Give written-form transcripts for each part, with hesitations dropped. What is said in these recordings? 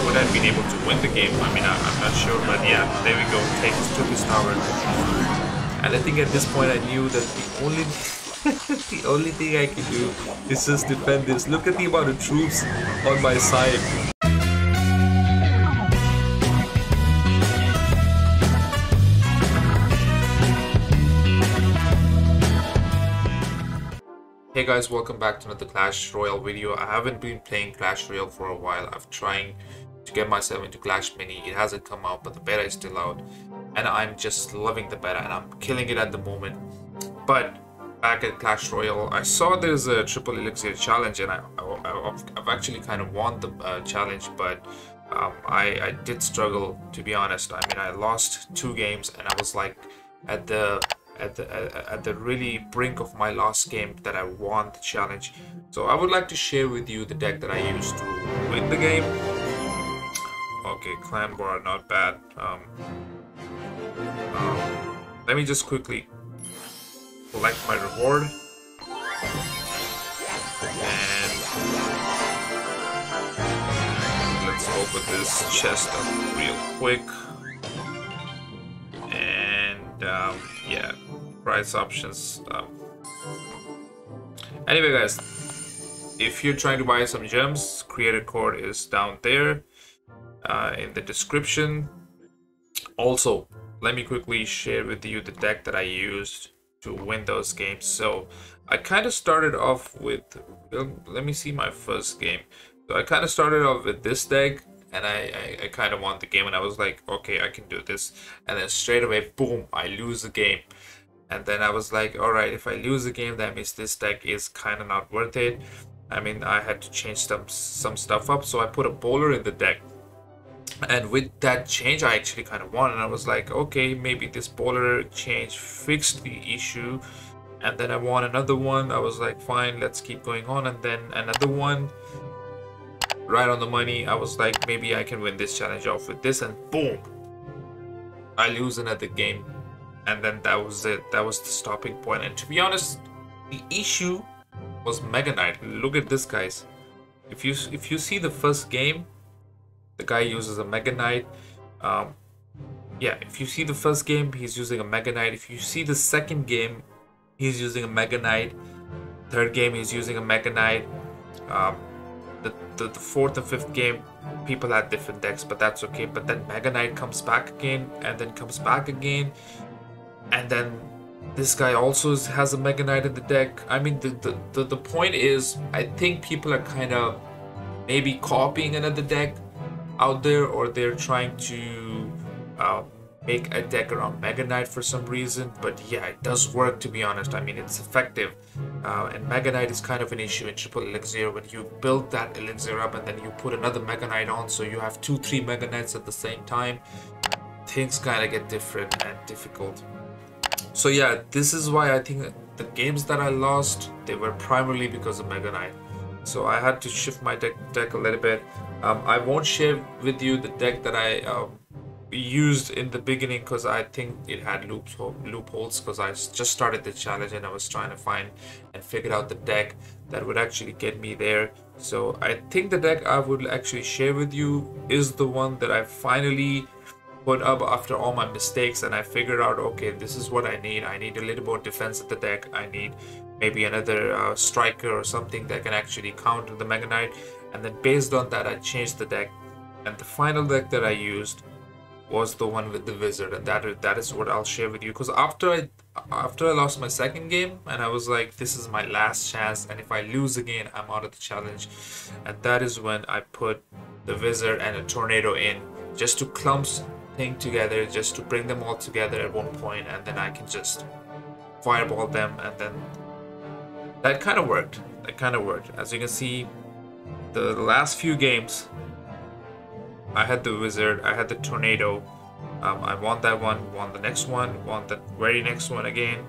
would have been able to win the game. I mean, I'm not sure, but yeah, there we go. Took his tower, and I think at this point I knew that the only the only thing I can do is just defend this. Look at the amount of troops on my side. Hey guys, welcome back to another Clash Royale video. I haven't been playing Clash Royale for a while. I'm trying to get myself into Clash Mini. It hasn't come out, but the beta is still out. And I'm just loving the beta and I'm killing it at the moment. But back at Clash Royale, I saw there's a triple Elixir challenge and I've actually kind of won the challenge, but I did struggle, to be honest. I mean, I lost 2 games and I was like at the really brink of my last game that I won the challenge. So I would like to share with you the deck that I used to win the game. Okay, clan bar, not bad. Let me just quickly collect my reward and let's open this chest up real quick. And yeah, price options. Anyway guys, if you're trying to buy some gems, creator code is down there in the description. Also, let me quickly share with you the deck that I used to win those games. So I kind of started off with, let me see my first game. So I kind of started off with this deck and I kind of won the game and I was like, okay, I can do this. And then straight away, boom, I lose the game. And then I was like, all right, if I lose the game, that means this deck is kind of not worth it. I mean, I had to change some stuff up. So I put a bowler in the deck. And with that change, I actually kind of won. And I was like, okay, maybe this bowler change fixed the issue. And then I won another one. I was like, fine, let's keep going on. And then another one. Right on the money. I was like, maybe I can win this challenge off with this, and boom, I lose another game. And then that was it. That was the stopping point. And to be honest, the issue was Mega Knight. Look at this, guys. If you see the first game, the guy uses a Mega Knight. Yeah, if you see the first game, he's using a Mega Knight. If you see the second game, he's using a Mega Knight. Third game, he's using a Mega Knight. The fourth and fifth game, people had different decks, but that's okay. But then Mega Knight comes back again, and then comes back again, and then this guy also has a Mega Knight in the deck. I mean, the point is, I think people are kind of maybe copying another deck out there, or they're trying to make a deck around Mega Knight for some reason. But yeah, it does work, to be honest. I mean, it's effective. And Mega Knight is kind of an issue in triple Elixir when you build that Elixir up and then you put another Mega Knight on, so you have 2-3 Mega Knights at the same time. Things kind of get different and difficult. So yeah, this is why I think the games that I lost, they were primarily because of Mega Knight. So I had to shift my deck a little bit. I won't share with you the deck that I used in the beginning because I think it had loopholes, because I just started the challenge and I was trying to find and figure out the deck that would actually get me there. So I think the deck I would actually share with you is the one that I finally put up after all my mistakes, and I figured out, okay, this is what I need. I need a little more defense at the deck. I need maybe another striker or something that can actually counter the Mega Knight. And then based on that, I changed the deck, and the final deck that I used was the one with the wizard, and that is what I'll share with you. Because after I lost my second game, and I was like, this is my last chance, and if I lose again, I'm out of the challenge. And that is when I put the wizard and a tornado in, just to clump things together, just to bring them all together at one point, and then I can just fireball them. And then that kind of worked. As you can see, the last few games, I had the wizard, I had the tornado. I won that one, won the next one, won the very next one again,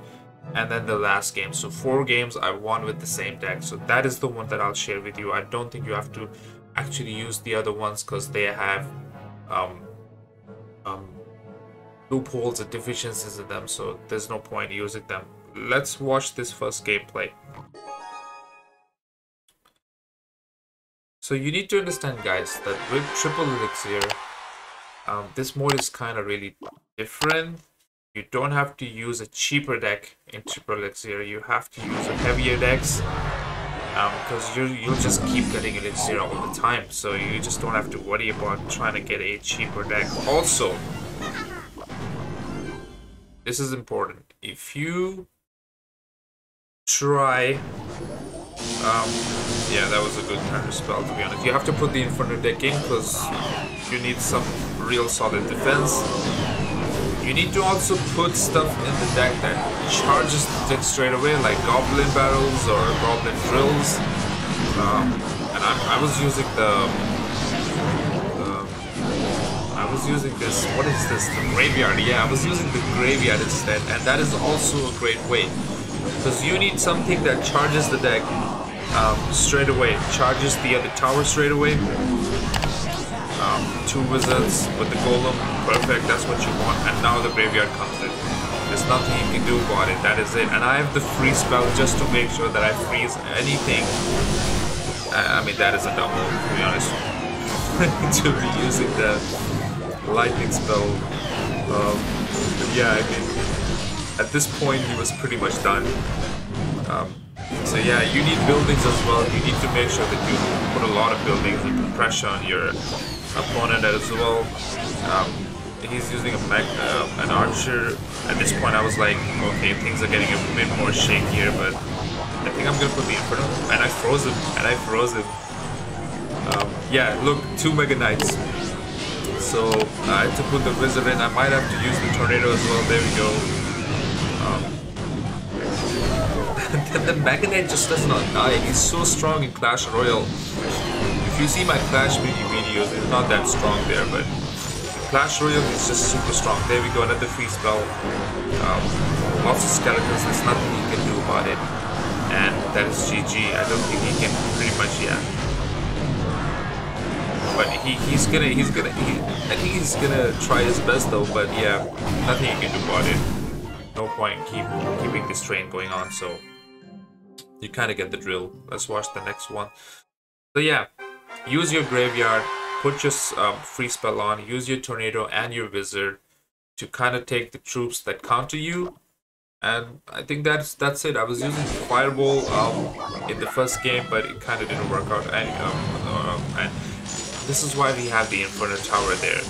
and then the last game. So 4 games I won with the same deck. So that is the one that I'll share with you. I don't think you have to actually use the other ones because they have loopholes and deficiencies in them. So there's no point using them. Let's watch this first gameplay. So you need to understand, guys, that with triple elixir, this mode is kind of really different. You don't have to use a cheaper deck in triple elixir. You have to use a heavier decks, because you'll just keep getting elixir all the time. So you just don't have to worry about trying to get a cheaper deck. Also, this is important. If you try, yeah, that was a good counter spell, to be honest. You have to put the Inferno deck in because you need some real solid defense. You need to also put stuff in the deck that charges the deck straight away, like Goblin Barrels or Goblin Drills. And I was using this, what is this, the Graveyard. Yeah, I was using the Graveyard instead, and that is also a great way. Because you need something that charges the deck straight away, charges the other tower straight away. 2 wizards with the golem, perfect, that's what you want. And now the graveyard comes in. There's nothing you can do about it, that is it. And I have the freeze spell just to make sure that I freeze anything. I mean, that is a double, to be honest. To be using the lightning spell. But yeah, I mean, at this point he was pretty much done. So yeah, you need buildings as well. You need to make sure that you put a lot of buildings and put pressure on your opponent as well. He's using an archer. At this point I was like, okay, things are getting a bit more shakier, but I think I'm gonna put the Inferno. And I froze him. Yeah, look, 2 Mega Knights. So I had to put the wizard in. I might have to use the tornado as well. There we go. The Mega Knight just does not die. He's so strong in Clash Royale. If you see my Clash mini videos, it's not that strong there, but Clash Royale is just super strong. There we go, another free spell. Lots of skeletons, there's nothing he can do about it. And that is GG. I don't think he can pretty much, yeah. But I think he's gonna try his best though, but yeah, nothing he can do about it. No point keeping this train going on, so you kind of get the drill. Let's watch the next one. So yeah, use your graveyard, put your free spell on, use your tornado and your wizard to kind of take the troops that counter you. And I think that's it. I was using Fireball in the first game, but it kind of didn't work out. And this is why we have the Inferno Tower there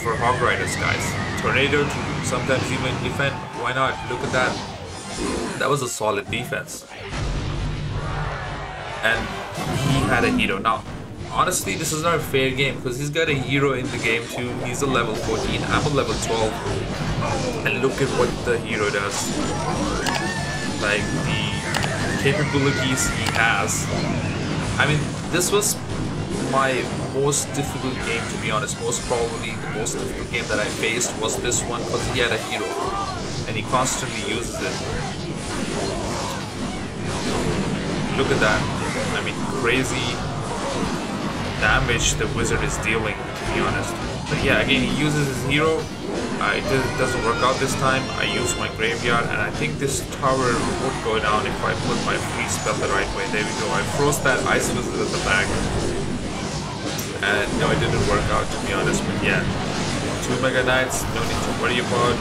for Hog Riders, guys. Tornado to sometimes even defend. Why not? Look at that. That was a solid defense. And he had a hero. Now, honestly, this is not a fair game because he's got a hero in the game too. He's a level 14. I'm a level 12. And look at what the hero does. Like, the capabilities he has. I mean, this was my most difficult game, to be honest. Most probably the most difficult game that I faced was this one because he had a hero. And he constantly uses it. Look at that. I mean, crazy damage the wizard is dealing, to be honest. But yeah, again, he uses his hero. It doesn't work out this time. I use my graveyard, and I think this tower would go down if I put my free spell the right way. There we go. I froze that ice wizard at the back. And no, it didn't work out, to be honest. But yeah, 2 Mega Knights, no need to worry about.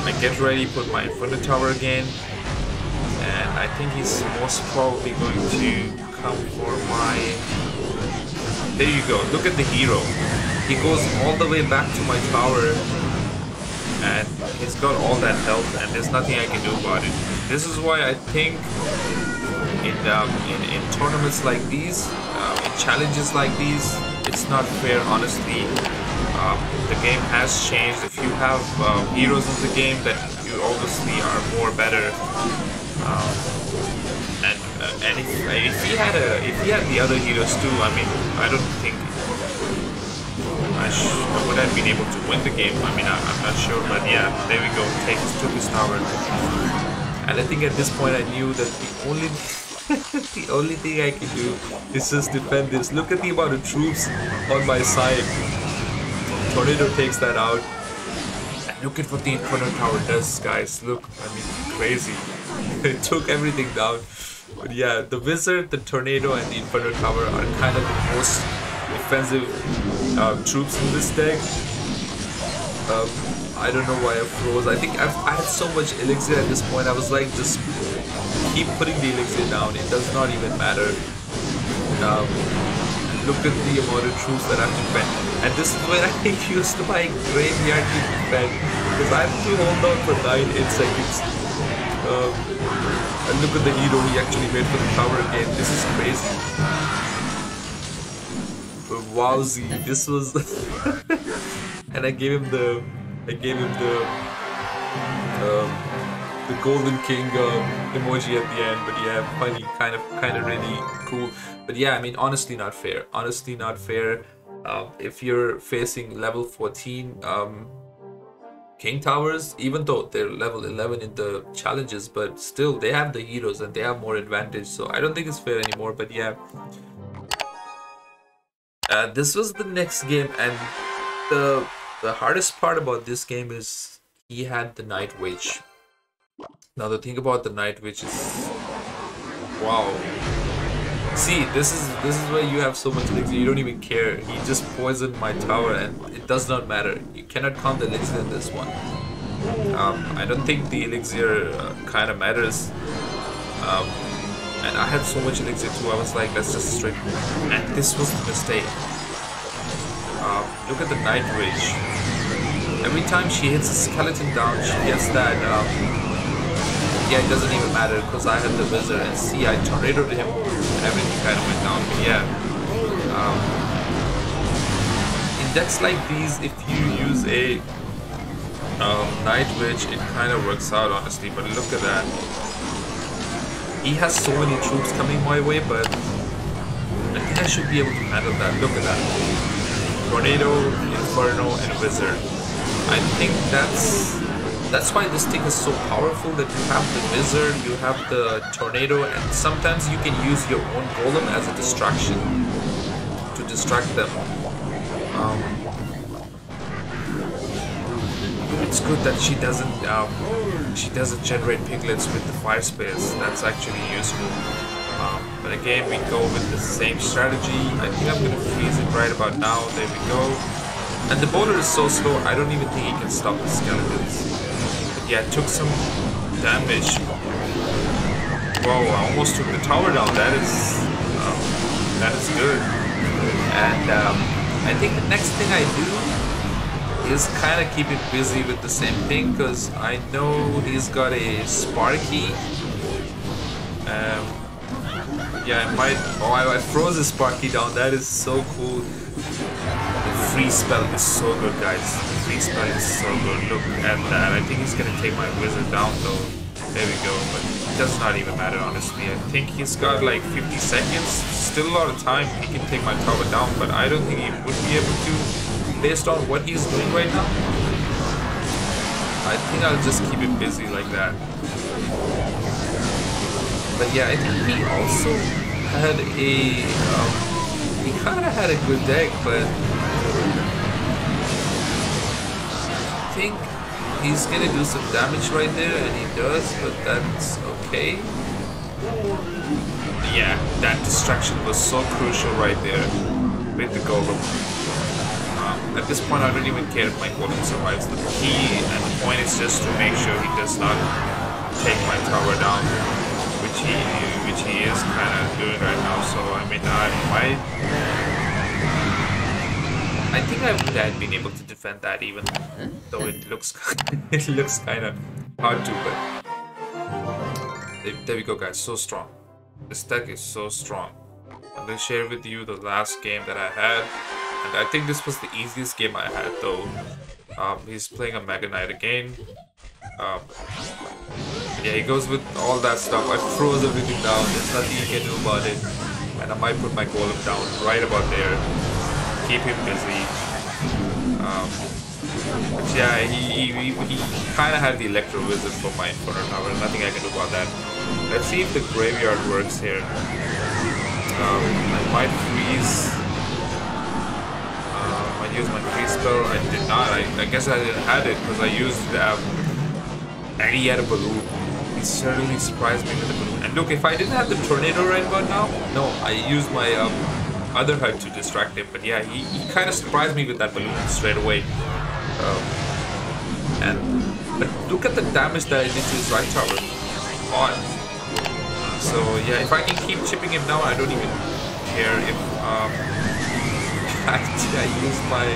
I get ready, put my Inferno Tower again. And I think he's most probably going to come for my... There you go, look at the hero. He goes all the way back to my tower. And he's got all that health and there's nothing I can do about it. This is why I think in tournaments like these, in challenges like these, it's not fair, honestly. The game has changed. If you have heroes in the game, then you obviously are more better. And if he had the other heroes too, I mean, I don't think I would have been able to win the game. I mean, I'm not sure, but yeah, there we go. Took his tower, and I think at this point I knew that the only thing I can do is just defend this. Look at the amount of troops on my side. Tornado takes that out. And look at what the Inferno Tower does, guys. Look, I mean, crazy. it took everything down. But yeah, the Wizard, the Tornado, and the Inferno Tower are kind of the most defensive troops in this deck. I don't know why I froze. I think I had so much Elixir at this point. I was like, just keep putting the Elixir down. It does not even matter. Look at the amount of troops that I have to defend. And this is where I used my graveyard to defend. Because I have to hold on for 9-8 seconds. And look at the hero he actually made for the tower again. This is crazy. But wowzy, this was and I gave him the Golden King emoji at the end. But yeah, funny, kind of really cool. But yeah, I mean, honestly not fair. Honestly not fair. If you're facing level 14 King Towers, even though they're level 11 in the challenges, but still they have the heroes and they have more advantage, so I don't think it's fair anymore. But yeah, this was the next game, and the hardest part about this game is he had the Night Witch. Now the thing about the Night Witch is, wow. See, this is where you have so much elixir, you don't even care. He just poisoned my tower and it does not matter. You cannot count the elixir in this one. I don't think the elixir kind of matters. And I had so much elixir too, I was like, let's just straight. And this was the mistake. Look at the Night Witch. Every time she hits a skeleton down, she gets that yeah, it doesn't even matter because I had the Wizard, and see, I tornadoed him and everything kind of went down. But yeah, in decks like these, if you use a Night Witch, it kind of works out, honestly. But look at that. He has so many troops coming my way, but I think I should be able to handle that. Look at that. Tornado, Inferno, and Wizard. I think that's why this thing is so powerful, that you have the Wizard, you have the Tornado, and sometimes you can use your own Golem as a distraction to distract them. It's good that she doesn't generate piglets with the fire space. That's actually useful. But again, we go with the same strategy. I think I'm gonna freeze it right about now. There we go. And the bowler is so slow, I don't even think he can stop the skeletons. Yeah, it took some damage. Whoa, I almost took the tower down. That is good. And I think the next thing I do is kind of keep him busy with the same thing, because I know he's got a Sparky. Yeah, I might. Oh, I froze the Sparky down. That is so cool. The free spell is so good, guys. The free spell is so good. Look at that. I think he's gonna take my Wizard down though. There we go. But it does not even matter, honestly. I think he's got like 50 seconds. Still a lot of time. He can take my tower down, but I don't think he would be able to, based on what he's doing right now. I think I'll just keep him busy like that. But yeah, I think he also had a he kind of had a good deck, but I think he's gonna do some damage right there, and he does, but that's okay. Yeah, that distraction was so crucial right there with the Golem. At this point, I don't even care if my Golem survives. The key and the point is just to make sure he does not take my tower down, which he is kind of doing right now. So I mean, I think I would have been able to defend that, even though it looks kind of hard to. But there we go, guys. So strong. This deck is so strong. I'm gonna share with you the last game that I had, and I think this was the easiest game I had though. He's playing a Mega Knight again. Yeah, he goes with all that stuff. I froze everything down. There's nothing you can do about it. And I might put my Golem down right about there. Keep him busy. But yeah, he kind of had the Electro Wizard for my Inferno Tower. Nothing I can do about that. Let's see if the graveyard works here. I might freeze. I used my freeze spell. I did not. I guess I didn't have it because I used and he had a balloon. he certainly surprised me with the balloon. And look, if I didn't have the tornado right about now, no, I used my other HUD to distract him. But yeah, he kind of surprised me with that balloon straight away. But look at the damage that I did to his right tower. On. So yeah, if I can keep chipping him now, I don't even care if I used my.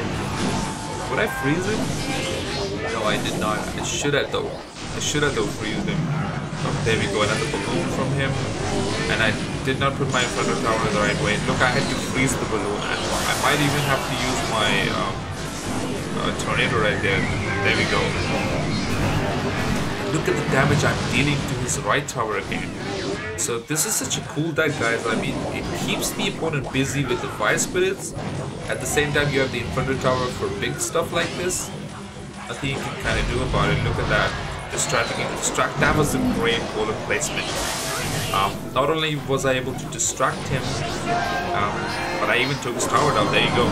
Would I freeze him? No, I did not. I should have though. I should have though freezed him. There we go, another balloon from him. And I did not put my Inferno Tower the right way. Look, I had to freeze the balloon. And I might even have to use my tornado right there. There we go. Look at the damage I'm dealing to his right tower again. So this is such a cool deck, guys. I mean, it keeps the opponent busy with the Fire Spirits. At the same time, you have the Inferno Tower for big stuff like this. Nothing you can kind of do about it. Look at that. Distract. That was a great golem placement. Not only was I able to distract him, but I even took his tower down. There you go.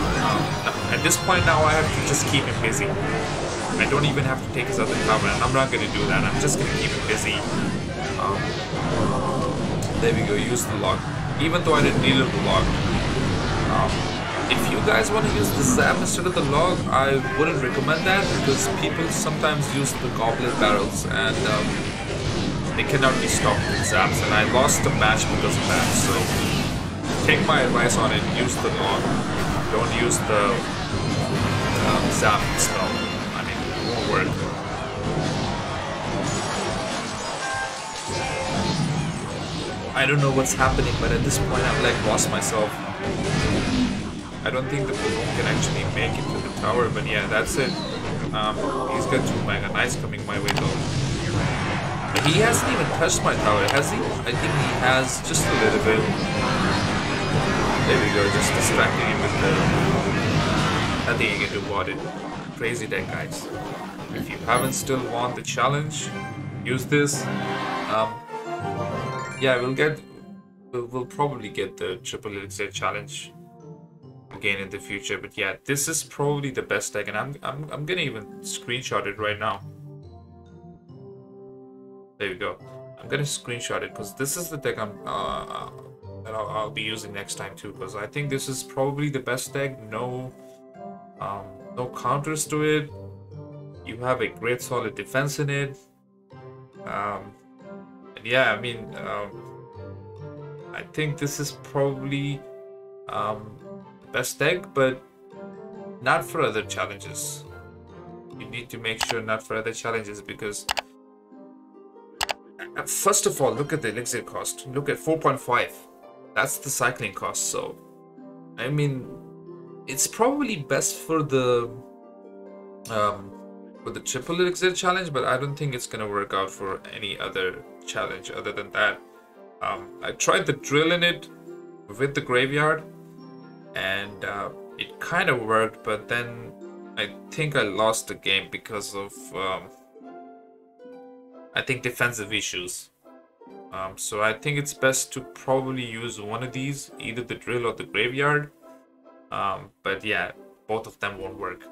At this point now, I have to just keep him busy. I don't even have to take his other tower, and I'm not going to do that. I'm just going to keep him busy. There we go. Use the log. Even though I didn't need the log. If you guys want to use the zap instead of the log, I wouldn't recommend that because people sometimes use the goblet barrels and they cannot be stopped with zaps, and I lost the match because of that. So take my advice on it, use the log. Don't use the zap spell. I mean, it won't work. I don't know what's happening, but at this point I've like lost myself. I don't think the balloon can actually make it to the tower, but yeah, that's it. He's got 2 Mega Knights coming my way though. He hasn't even touched my tower, has he? I think he has just a little bit. There we go, just distracting him with the... Nothing you can do about it. Crazy deck, guys. If you haven't still won the challenge, use this. Yeah, we'll probably get the Triple Elixir challenge again in the future, but yeah, this is probably the best deck, and I'm gonna even screenshot it right now. There we go. I'm gonna screenshot it because this is the deck that I'll be using next time too, because I think this is probably the best deck. No counters to it. You have a great solid defense in it. And yeah, I mean, I think this is probably best deck, but not for other challenges. You need to make sure not for other challenges because first of all, look at the elixir cost. Look at 4.5. That's the cycling cost. So I mean, it's probably best for the triple elixir challenge, but I don't think it's gonna work out for any other challenge other than that. I tried the drill in it with the graveyard, and it kind of worked, but then I think I lost the game because of I think defensive issues. So I think it's best to probably use one of these, either the drill or the graveyard. But yeah, both of them won't work.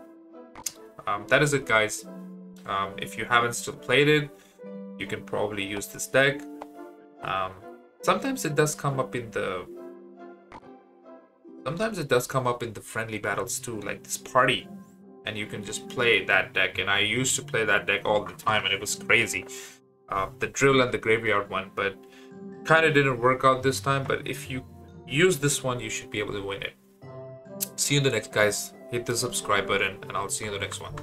That is it, guys. If you haven't still played it, you can probably use this deck. Sometimes it does come up in the friendly battles too, like this party, and you can just play that deck. And I used to play that deck all the time, and it was crazy. The drill and the graveyard one, but kind of didn't work out this time. But if you use this one, you should be able to win it. See you in the next, guys. Hit the subscribe button, and I'll see you in the next one.